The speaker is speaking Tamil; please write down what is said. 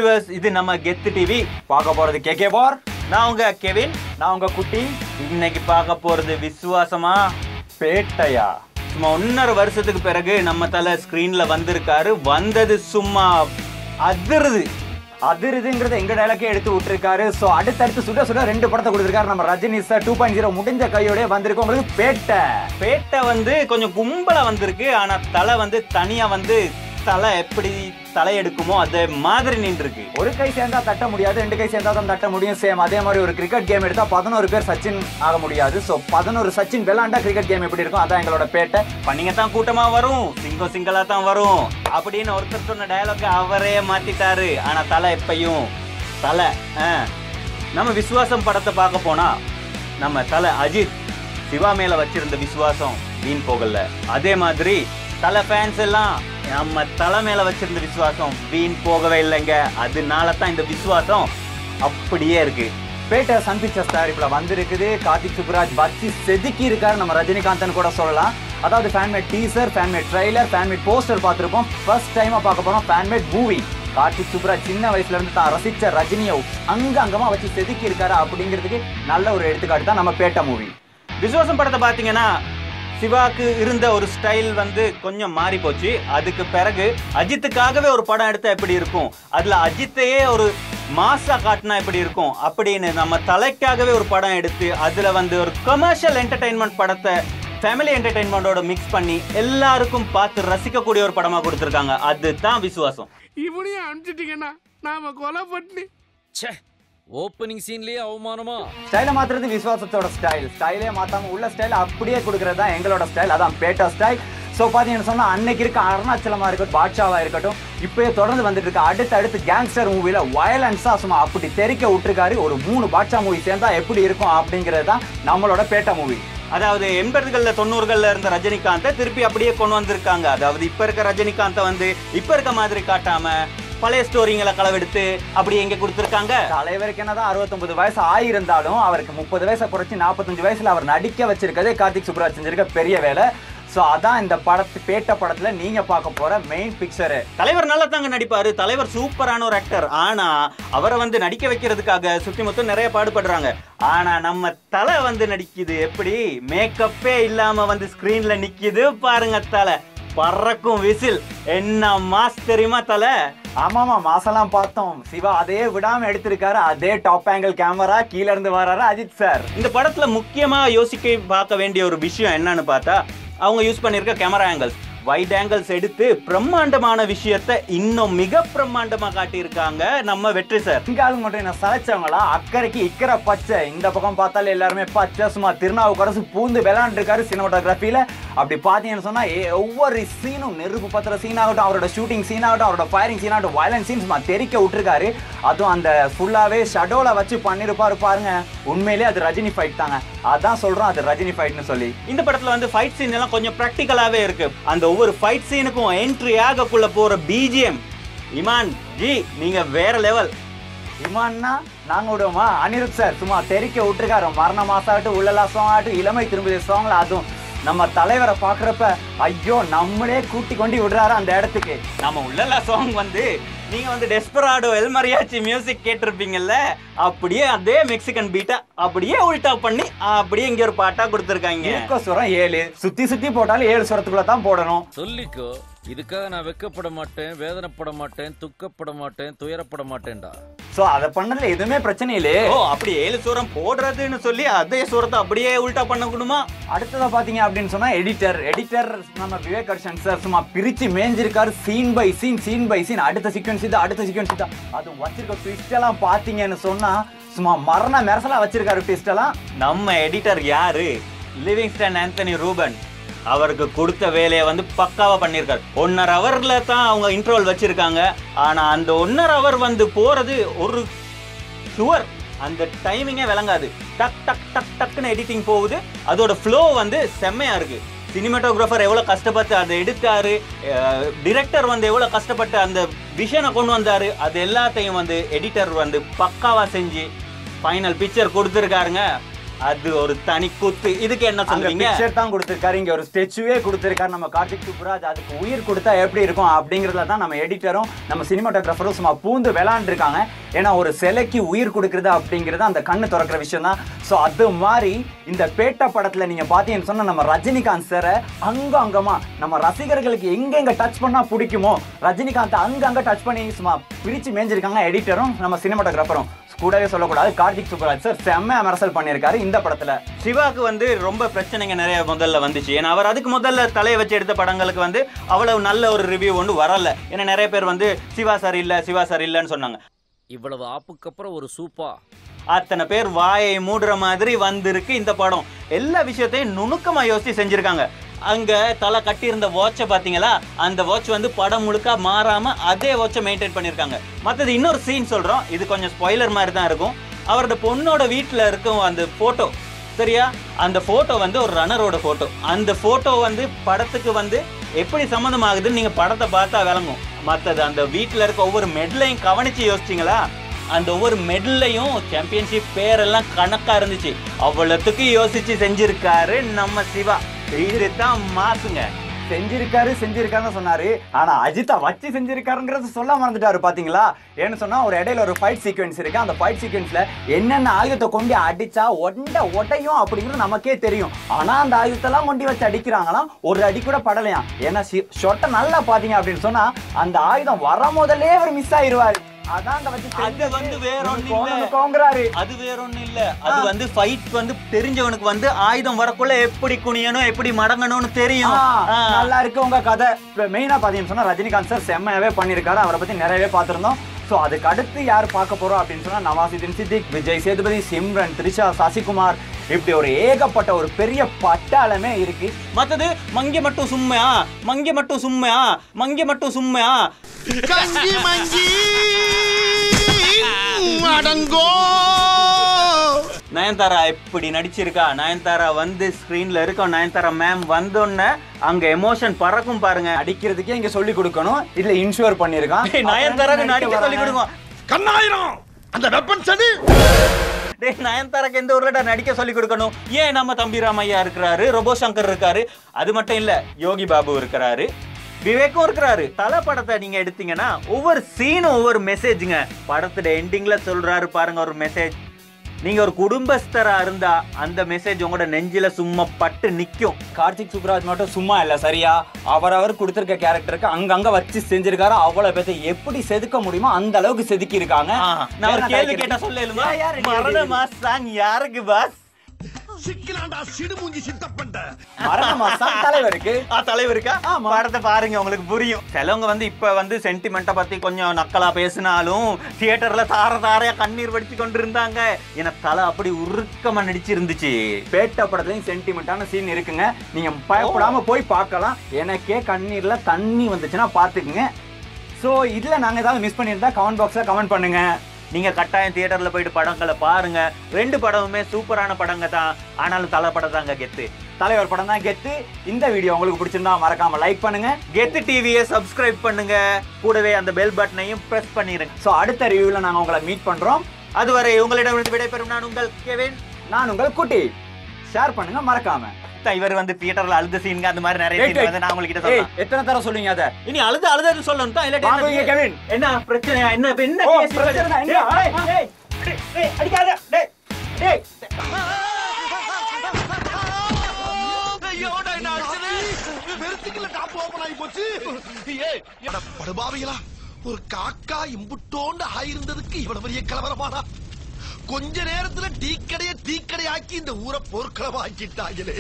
வியூவர்ஸ், இது நம்ம கெத்து டிவி. பார்க்க போறது கேகே பார். நான் உங்க கெவின். நான் உங்க குட்டி. இன்னைக்கு பார்க்க போறது விசுவாசமா பேட்டையா. சும்மா 1.5 வருஷத்துக்கு பிறகு நம்ம தலை ஸ்கிரீன்ல வந்திருக்காரு. வந்தது சும்மா அதிருதுங்கிறத எங்க டைலாக்கே எடுத்து விட்டுருக்காரு. ஸோ அடுத்தடுத்து சுட சுட 2 படத்தை கொடுத்துருக்காரு நம்ம ரஜினி சார். 2.0 முடிஞ்ச கையோட வந்திருக்கு உங்களுக்கு பேட்டை வந்து கொஞ்சம் கும்பலா வந்திருக்கு. ஆனா தலை வந்து தனியா வந்து தலை எப்படி தலை எடுக்குமோ அதே மாதிரி நின்றுருக்கு. ஒரு கை சேர்ந்தா தட்ட முடியாது, 2 கை சேர்ந்தா தான் தட்ட முடியும். சேம் அதே மாதிரி ஒரு கிரிக்கெட் கேம் எடுத்தா 11 பேர் சச்சின் ஆக முடியாது. ஸோ 11 சச்சின் விளாண்டா கிரிக்கெட் கேம் எப்படி இருக்கும், அதான் எங்களோட பேட்டை. பண்ணிங்க தான் கூட்டமா வரும், சிங்கம் சிங்களா தான் வரும் அப்படின்னு ஒருத்தர் சொன்ன டயலாக் அவரே மாத்திட்டாரு. ஆனா தலை எப்பையும் தலை. நம்ம விசுவாசம் படத்தை பார்க்க போனா நம்ம தலை அஜித் சிவா மேல வச்சிருந்த விசுவாசம் வீண் போகல. அதே மாதிரி தலை ஃபேன்ஸ் எல்லாம் நம்ம தலை மேல வச்சிருந்த விசுவாசம் வீண் போகவே இல்லைங்க. அதனால தான் இந்த விசுவாசம் அப்படியே இருக்கு. பேட்டை சன் பிக்சர்ஸ் தயாரிப்புல வந்திருக்குது. கார்த்திக் சுப்புராஜ் வச்சு செதுக்கி இருக்காரு நம்ம ரஜினிகாந்தன் கூட சொல்லலாம். அதாவது fan-made teaser, fan-made trailer, fan-made poster பார்த்துருப்போம். ஃபர்ஸ்ட் டைமா பார்க்க போறோம் ஃபேன்மேட் மூவி. கார்த்திக் சுப்புராஜ் சின்ன வயசுல இருந்து தான் ரசிச்ச ரஜினியை அங்கமா வச்சு செதுக்கி இருக்காரு அப்படிங்கிறதுக்கு நல்ல ஒரு எடுத்துக்காட்டு தான் நம்ம பேட்டை மூவி. விசுவாசம் படத்தை பார்த்தீங்கன்னா சிவாக்கு இருந்த ஒரு ஸ்டைல் வந்து கொஞ்சம் மாறி போச்சு. அதுக்கு பிறகு அஜித்துக்காகவே ஒரு படம் எடுத்தா எப்படி இருக்கும், அதுல அஜித்தையே ஒரு மாசா காட்டினா எப்படி இருக்கும் அப்படின்னு நம்ம தலைக்காகவே ஒரு படம் எடுத்து அதுல வந்து ஒரு கமர்ஷியல் என்டர்டைன்மெண்ட் படத்தை ஃபேமிலி என்டர்டைன்மெண்டோட மிக்ஸ் பண்ணி எல்லாருக்கும் பார்த்து ரசிக்கக்கூடிய ஒரு படமா கொடுத்துருக்காங்க. அதுதான் விசுவாசம். இவனையும் அனுப்பிச்சிட்டீங்கன்னா நாம கொலை பண்ணி ஓப்பனிங் சீன்லயே அவமானமா. ஸ்டைலை மாத்துறது விசுவாசத்தோட ஸ்டைலே மாத்தாம உள்ள ஸ்டைல் அப்படியே கொடுக்கறது தான் எங்களோட ஸ்டைல். அதான் பேட்டா ஸ்டைல். ஸோ பார்த்தீங்கன்னு சொன்னா அன்னைக்கு இருக்க அருணாச்சலமா இருக்கட்டும், பாட்ஷாவா இருக்கட்டும், இப்பயே தொடர்ந்து வந்துட்டு இருக்க அடுத்து கேங்ஸ்டர் மூவில வயலன்ஸா சும்மா அப்படி தெரிக்க விட்டுருக்காரு. ஒரு 3 பாட்ஷா மூவி சேர்ந்தா எப்படி இருக்கும் அப்படிங்கிறது தான் நம்மளோட பேட்டா மூவி. அதாவது 80களில் 90களில் இருந்த ரஜினிகாந்தை திருப்பி அப்படியே கொண்டு வந்திருக்காங்க. அதாவது இப்ப இருக்க ரஜினிகாந்தை வந்து இப்ப இருக்க மாதிரி காட்டாம பழைய ஸ்டோரிங்களை களவெடுத்து அப்படி எங்க கொடுத்துருக்காங்க. தலைவருக்கு என்னதான் 69 வயசு ஆயிருந்தாலும் அவருக்கு 30 வயசை குறைச்சி 45 வயசுல அவர் நடிக்க வச்சிருக்கதே கார்த்திக் சுப்புராஜ் செஞ்சிருக்க பெரிய வேலை. ஸோ அதான் இந்த பேட்ட படத்துல நீங்க பார்க்க போற மெயின் பிக்சரு. தலைவர் நல்லா தாங்க நடிப்பாரு. தலைவர் சூப்பரான ஒரு ஆக்டர். ஆனா அவரை வந்து நடிக்க வைக்கிறதுக்காக சுத்தி மொத்தம் நிறைய பாடுபடுறாங்க. ஆனா நம்ம தலை வந்து நடிக்குது எப்படி, மேக்கப்பே இல்லாம வந்து ஸ்கிரீன்ல நிக்குது பாருங்க. தலை பறக்கும் விசில் என்ன மாஸ் தெரியுமா தலை. ஆமாமா, மாசெல்லாம் பார்த்தோம். சிவா அதே விடாம எடுத்திருக்காரு. அதே டாப் ஆங்கிள் கேமரா, கீழ இருந்து வர்றாரு அஜித் சார். இந்த படத்துல முக்கியமா யோசிக்க பார்க்க வேண்டிய ஒரு விஷயம் என்னன்னு பார்த்தா அவங்க யூஸ் பண்ணிருக்க கேமரா ஆங்கிள்ஸ். வைட் ஆங்கிள்ஸ் எடுத்து பிரம்மாண்டமான விஷயத்தை இன்னும் மிக பிரம்மாண்டமா காட்டியிருக்காங்க நம்ம வெற்றி சார். இங்க ஆளுங்க மட்டும் என்ன சளைச்சவங்களா, அக்கறைக்கு இக்கரை பச்சை. இந்த பக்கம் பார்த்தாலே எல்லாருமே பச்சை. சும்மா திருநாவுக்கரசு பூந்து விளையாண்டுருக்காரு சினிமாட்டோகிராஃபில. அப்படி பார்த்தீங்கன்னு சொன்னா ஒவ்வொரு சீனும் நெருப்பு பத்திர சீன் ஆகட்டும், அவரோட ஷூட்டிங் சீன் ஆகட்டும், அவரோட ஃபயரிங் சீன் ஆகட்டும், வயலன்ஸ் சீன் சும்மா தெரிக்க விட்டுருக்காரு. அதுவும் அந்த ஃபுல்லாவே ஷடோல வச்சு பண்ணிருப்பாரு பாருங்க. உண்மையிலே அது ரஜினி ஃபைட் தாங்க. அதான் சொல்றோம் அது ரஜினி ஃபைட்னு சொல்லி. இந்த படத்துல வந்து ஃபைட் சீன் எல்லாம் கொஞ்சம் பிராக்டிகலாவே இருக்கு. அந்த ஒவ்வொரு ஃபைட் சீனுக்கும் என்ட்ரி ஆகக்குள்ள போற பிஜிஎம் இமான் ஜி நீங்க வேற லெவல். இமான்னா நாங்க விடுவோமா, அனிருத் சார் சும்மா தெரிக்க விட்டுருக்காரு. மரண மாசாகட்டும், உள்ளலா சாங் ஆகட்டும், இளமை திரும்புது சாங்ல அதுவும் நம்ம தலைவரை பாக்குறப்ப ஐயோ நம்மளே கூட்டி கொண்டு விடுறாரு அந்த இடத்துக்கு. நம்ம உள்ளலா சாங் வந்து நீங்க வந்து டெஸ்பராடோ எல் மரியாச்சி மியூசிக் கேட்டிருப்பீங்கல்ல, அப்படியே அதே மெக்சிகன் பீட்டா அப்படியே உல்டா பண்ணி அப்படியே இங்க ஒரு பாட்டா கொடுத்துருக்காங்க. சுரம் 7 சுத்தி போட்டாலும் 7 சுரத்துக்குள்ள தான் போடணும். சொல்லிக்கோ, இதுக்காக நான் வெக்கப்பட மாட்டேன், வேதனைப்பட மாட்டேன், துக்கப்பட மாட்டேன், துயரப்பட மாட்டேன்டா. சோ அத பண்ணதுல எதுவுமே பிரச்சனை இல்லையே. ஓ அப்படி 7 சூரம் போடுறதுன்னு சொல்லி அதே சூரத்தை அப்படியே உல்டா பண்ணணுமா? அடுத்ததா பாத்தீங்க அப்படின்னு சொன்னா எடிட்டர் நம்ம விவேக் ஹர்ஷன் சார் சும்மா பிரிச்சு மேஞ்சிருக்காரு. சீன் பை சீன் அடுத்த சீக்வன்ஸ் இது, அடுத்த சீக்வன்ஸ் இது. அது வச்சிருக்க ட்விஸ்ட் எல்லாம் பாத்தீங்கன்னு சொன்னா சும்மா மரண மெரசலா வச்சிருக்காரு ட்விஸ்ட் எல்லாம். நம்ம எடிட்டர் யாரு, லிவிங்ஸ்டன் ஆந்தனி ரூபன். அவருக்கு கொடுத்த வேலையை வந்து பக்காவா பண்ணியிருக்காரு. 1.5 ஹவர்ல தான் அவங்க இன்ட்ரோல் வச்சிருக்காங்க. ஆனா அந்த 1.5 ஹவர் வந்து போறது ஒரு சுவர். அந்த டைமிங்கே விளங்காது. டக் டக் டக் டக்குன்னு எடிட்டிங் போகுது. அதோட ஃப்ளோ வந்து செம்மையா இருக்கு. சினிமாட்டோகிராஃபர் எவ்வளோ கஷ்டப்பட்டு அதை எடுத்தாரு, டிரெக்டர் வந்து எவ்வளோ கஷ்டப்பட்டு அந்த விஷனை கொண்டு வந்தாரு, அது எல்லாத்தையும் வந்து எடிட்டர் வந்து பக்காவா செஞ்சு ஃபைனல் பிக்சர் கொடுத்துருக்காருங்க. அது ஒரு தனி குத்து. இதுக்கு என்ன சொல்றீங்க? பிக்சர் தான் கொடுத்திருக்காரு, இங்க ஒரு ஸ்டெச்சுவே கொடுத்திருக்காரு நம்ம கார்த்திக் சுப்புராஜ். அதுக்கு உயிர் கொடுத்தா எப்படி இருக்கும் அப்படிங்கறதுல தான் நம்ம எடிட்டரும் நம்ம சினிமாட்டோகிராஃபரும் சும்மா பூந்து விளையாண்டு இருக்காங்க. ஏன்னா ஒரு சிலைக்கு உயிர் கொடுக்கறது அப்படிங்கிறது அந்த கண்ணு திறக்கிற விஷயம் தான். ஸோ அது மாதிரி இந்த பேட்ட படத்துல நீங்க பாத்தீங்கன்னு சொன்னா நம்ம ரஜினிகாந்த் சாரை அங்கமா நம்ம ரசிகர்களுக்கு எங்கெங்க டச் பண்ணா பிடிக்குமோ ரஜினிகாந்த் அங்க டச் பண்ணி சும்மா பிரிச்சு மேஞ்சிருக்காங்க எடிட்டரும் நம்ம சினிமாட்டோகிராஃபரும். கூடவே சொல்லக்கூடாது, கார்த்திக் சுப்புராஜ் சார் செம்ம அமரசல் பண்ணியிருக்காரு இந்த படத்துல. சிவாக்கு வந்து ரொம்ப பிரச்சனைங்க நிறைய முதல்ல வந்துச்சு. ஏன்னா அவர் அதுக்கு முதல்ல தலையை வச்சு எடுத்த படங்களுக்கு வந்து அவ்வளவு நல்ல ஒரு ரிவ்யூ ஒன்று வரல. ஏன்னா நிறைய பேர் வந்து சிவா சார் இல்லைன்னு சொன்னாங்க. இவ்வளவு ஆப்புக்கு அப்புறம் ஒரு சூப்பா அத்தனை பேர் வாயை மூடுற மாதிரி வந்திருக்கு இந்த படம். எல்லா விஷயத்தையும் நுணுக்கமா யோசிச்சு செஞ்சிருக்காங்க. அங்க தலை கட்டியிருந்த வாட்சை பாத்தீங்களா, அந்த வாட்ச் வந்து படம் முழுக்க மாறாம அதே வாட்சை மெயின்டைன் பண்ணிருக்காங்க. மற்றது இன்னொரு சீன் சொல்றோம், இது கொஞ்சம் ஸ்பாய்லர் மாதிரி தான் இருக்கும். அவரோட பொண்ணோட வீட்டுல இருக்கும் அந்த போட்டோ சரியா, அந்த போட்டோ வந்து ஒரு ரன்னரோட போட்டோ. அந்த போட்டோ வந்து படத்துக்கு வந்து எப்படி சம்மந்தம் ஆகுதுன்னு நீங்க படத்தை பார்த்தா விளங்கும். மற்றது அந்த வீட்டுல இருக்க ஒவ்வொரு மெடலையும் கவனிச்சு யோசிச்சிங்களா, அந்த ஒவ்வொரு மெடல்லையும் சாம்பியன்ஷிப் பேரெல்லாம் கணக்கா இருந்துச்சு. அவ்வளவுக்கு யோசிச்சு செஞ்சிருக்காரு நம்ம சிவா. இதுதான் மாசுங்க. செஞ்சிருக்காருன்னு சொன்னாரு, ஆனா அஜித்தா வச்சு செஞ்சிருக்காருங்கிறது சொல்ல மறந்துட்டாரு பாத்தீங்களா. ஏன்னு சொன்னா ஒரு இடையில ஒரு ஃபைட் சீக்வன்ஸ் இருக்கு. அந்த ஃபைட் சீக்வன்ஸ்ல என்னென்ன ஆயுதத்தை கொண்டு அடிச்சா ஒட்டையும் அப்படிங்கிறது நமக்கே தெரியும். ஆனா அந்த ஆயுதத்தெல்லாம் கொண்டு வச்சு அடிக்கிறாங்களாம், ஒரு அடி கூட படலையாம். ஏன்னா ஷொட்டை நல்லா பாத்தீங்க அப்படின்னு சொன்னா அந்த ஆயுதம் வர முதலே அவர் மிஸ் ஆயிருவாரு. அது வந்து வேற ஒண்ணு இல்ல. அது வந்து ஃபைட் வந்து தெரிஞ்சவனுக்கு வந்து ஆயுதம் வரக்குள்ள எப்படி குனியணும் எப்படி மடங்கணும்னு தெரியும். நல்லா இருக்கு உங்க கதை. மெயினா பாத்தீங்கன்னு சொன்னா ரஜினிகாந்த் சார் செம்மையாவே பண்ணிருக்காரு. அவரை பத்தி நிறையவே பார்த்திருந்தோம். ஸோ அதுக்கு அடுத்து யார் பார்க்க போறோம் அப்படின்னு சொன்னா நவாசுதீன் சித்திக், விஜய் சேதுபதி, சிம்ரன், த்ரிஷா, சசிகுமார், இப்படி ஒரு ஏகப்பட்ட ஒரு பெரிய பட்டாளமே இருக்கு. மத்தது மங்கி மட்டும் சும்மையா கஞ்சி மஞ்சி அடங்கோ. நயன்தாரா எப்படி நடிச்சிருக்கா. நயன்தாரா வந்து ஸ்கிரீன்ல இருக்கும். நயன்தாரா மேம் வந்தோன்ன அங்க எமோஷன் பறக்கும் பாருங்க. அடிக்கிறதுக்கே இங்க சொல்லி கொடுக்கணும், இதுல இன்ஷூர் பண்ணிருக்கான். நயன்தாராக்கு நடிக்க சொல்லி கொடுக்கும். கண்ணாயிரம் அந்த வெப்பன் சடி. நயன்தாராக்கு எந்த ஊர்ல நடிக்க சொல்லி கொடுக்கணும். ஏன் நம்ம தம்பி ராமையா இருக்கிறாரு, ரோபோ சங்கர் இருக்காரு, அது மட்டும் இல்ல யோகி பாபு இருக்கிறாரு, விவேக்கும் இருக்கிறாரு. தலை படத்தை நீங்க எடுத்தீங்கன்னா ஒவ்வொரு சீனும் ஒவ்வொரு மெசேஜுங்க. படத்துல எண்டிங்ல சொல்றாரு பாருங்க ஒரு மெசேஜ். நீங்க ஒரு குடும்பஸ்தரா இருந்தா அந்த மெசேஜ் உங்களோட நெஞ்சில சும்மா பட்டு நிக்கும். கார்த்திக் சுப்புராஜ் மட்டும் சும்மா இல்ல சரியா, அவரவர் கொடுத்திருக்க கேரக்டருக்கு அங்கங்க வச்சு செஞ்சிருக்காரு. அவ்வளவு பேத்தை எப்படி செதுக்க முடியுமோ அந்த அளவுக்கு செதுக்கி இருக்காங்க. நான் ஒரு கேள்வி கேட்டா சொல்லுமா, மரண மாஸ் சாங் யாருக்கு பாஸ்? சிக்கிலாண்டா சிடுமூஞ்சி சித்தப்பண்ட மரண மாஸ் தலைவருக்கு. தலைவருக்கா? படத்தை பாருங்க உங்களுக்கு புரியும். சிலவங்க வந்து இப்ப வந்து சென்டிமெண்ட்டை பத்தி கொஞ்சம் நக்கலா பேசினாலும் தியேட்டர்ல தாரையா கண்ணீர் வடிச்சு கொண்டு இருந்தாங்க. ஏன்னா தலை அப்படி உருக்கமா நடிச்சிருந்துச்சு. பேட்ட படத்துலயும் சென்டிமெண்டான சீன் இருக்குங்க, நீங்க பயப்படாம போய் பார்க்கலாம். எனக்கே கண்ணீர்ல தண்ணி வந்துச்சுன்னா பாத்துக்குங்க. சோ இதுல நாங்க ஏதாவது மிஸ் பண்ணியிருந்தா கமெண்ட் பாக்ஸ்ல கமெண்ட் பண்ணுங்க. நீங்க கட்டாயம் தியேட்டர்ல போயிட்டு படங்களை பாருங்க. ரெண்டு படமுமே சூப்பரான படங்க தான். ஆனாலும் தலை படம் தாங்க கெத்து. தலைவர் படம் தான் கெத்து. இந்த வீடியோ உங்களுக்கு பிடிச்சிருந்தா மறக்காம லைக் பண்ணுங்க. கெத்து டிவியை சப்ஸ்கிரைப் பண்ணுங்க. கூடவே அந்த பெல் பட்டனையும் பிரஸ் பண்ணிருங்க. சோ அடுத்த ரிவ்யூல நாங்க உங்களை மீட் பண்றோம். அதுவரை உங்களிடம் விடைபெறும் நான் உங்கள் கெவின். நான் உங்கள் குட்டி. ஷேர் பண்ணுங்க மறக்காம. இவர் வந்து தியேட்டர்ல அழுத சீன்ங்க அந்த மாதிரி நிறைய சீன் வந்து நான் உங்களுக்கு சொல்றேன். எத்தனை தடவை சொல்லுவீங்க அத? இனி அழுது சொல்லணும் தான். இல்ல கெவின் என்ன பிரச்சனை? என்ன கேஸ் பிரச்சனை? டேய் அடிக்காத. டேய் ஐயோடா என்ன ஆச்சு? வெறுத்துக்குள்ள டாப் ஓபன் ஆகி போச்சு. ஏய் படுபாவிகளா, ஒரு காக்கா இம்புட்டோண்டு ஆயிருந்ததுக்கு இவ்வளவு பெரிய கலவரமாடா. கொஞ்ச நேரத்துல டீக்கடையாக்கி இந்த ஊரை போர்க்களமாக்கிட்டாங்களே.